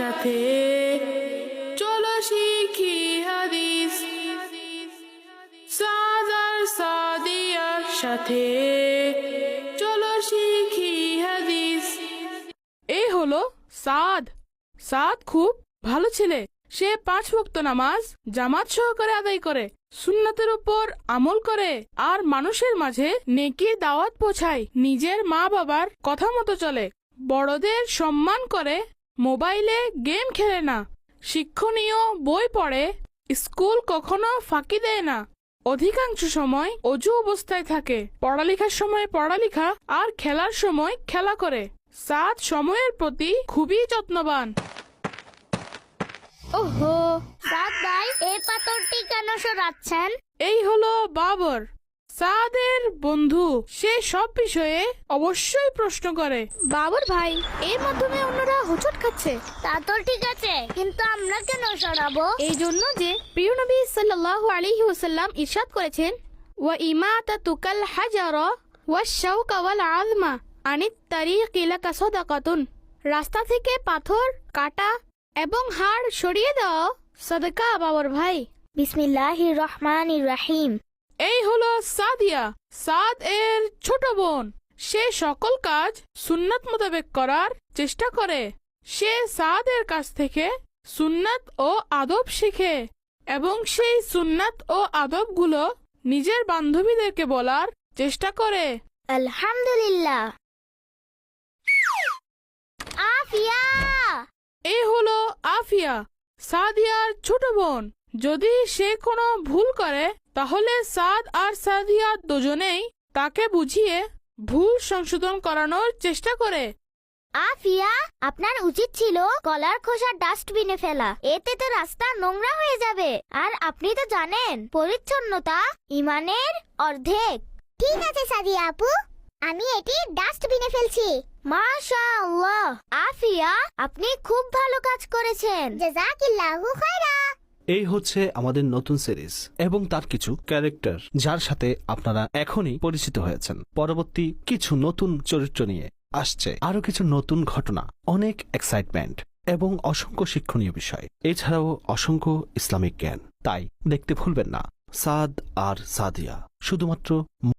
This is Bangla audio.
সাথে চলো শিখি হাদিস সাদ আর সাদিয়ার সাথে চলো শিখি হাদিস। এই হলো সাদ। সাদ খুব ভালো ছেলে। সে 5 ওয়াক্ত নামাজ জামাত সহকারে আদায় করে, সুন্নাতের উপর আমল করে আর মানুষের মাঝে নেকির দাওয়াত পৌঁছায়। নিজের মা বাবার কথা মতো চলে, বড়দের সম্মান করে, মোবাইলে গেম খেলে না, শিক্ষণীয় বই পড়ে, স্কুল কখনো ফাঁকি দেয় না, অধিকাংশ সময় অজু অবস্থায় থাকে, পড়ালেখার সময় পড়ালেখা আর খেলার সময় খেলা করে। সাদ সময়ের প্রতি খুবই যত্নবান। ওহো, সাদ ভাই এই পাথরটি কেন সরাচ্ছেন? এই হলো বাবর, সাদের বন্ধু। সে সব বিষয়ে অবশ্যই প্রশ্ন করে। বাবর ভাই, এর মাধ্যমে অন্যরা হোঁচট খাচ্ছে। তা তো ঠিক আছে, কিন্তু আমরা কেন সরাবো? এই জন্য যে প্রিয় নবী সাল্লাল্লাহু আলাইহি ওয়াসাল্লাম ইরশাদ করেছেন, ওয়া ইমাতাতুকাল হাজারা ওয়াশ শাওকা ওয়াল আযমা আনিত তারিকি লাকা সাদাকাতুন। রাস্তা থেকে পাথর কাটা এবং হাড় সরিয়ে দাও সাদকা বাবর ভাই। বিসমিল্লাহির রহমানির রহিম। এই হলো সাদিয়া, সাদ এর ছোট বোন। সে সকল কাজ সুন্নাত মোতাবেক করার চেষ্টা করে। সে সাদের কাছ থেকে সুন্নাত ও আদব শিখে এবং সেই সুন্নাত ও আদবগুলো নিজের বান্ধবীদেরকে বলার চেষ্টা করে। আলহামদুলিল্লাহ। আফিয়া। এই হলো আফিয়া, সাদিয়ার ছোট বোন। যদি সে কোনো ভুল করে তাহলে সাদ আর সাদিয়া দুজনেই তাকে বুঝিয়ে ভুল সংশোধন করানোর চেষ্টা করে। আফিয়া, আপনার উচিত ছিল কলার খোসা ডাস্টবিনে ফেলা। এতে তো রাস্তা নোংরা হয়ে যাবে। আর আপনি তো জানেন পরিচ্ছন্নতা ইমানের অর্ধেক। ঠিক আছে সাদিয়া আপু, আমি এটি ডাস্টবিনে ফেলছি। মাশাআল্লাহ আফিয়া, আপনি খুব ভালো কাজ করেছেন। জাযাকিল্লাহু খায়রা। এই হচ্ছে আমাদের নতুন সিরিজ এবং তার কিছু ক্যারেক্টার, যার সাথে আপনারা এখনই পরিচিত হয়েছেন। পরবর্তী কিছু নতুন চরিত্র নিয়ে আসছে, আরো কিছু নতুন ঘটনা, অনেক এক্সাইটমেন্ট এবং অসংখ্য শিক্ষণীয় বিষয়, এছাড়াও অসংখ্য ইসলামিক জ্ঞান। তাই দেখতে ভুলবেন না সাদ আর সাদিয়া, শুধুমাত্র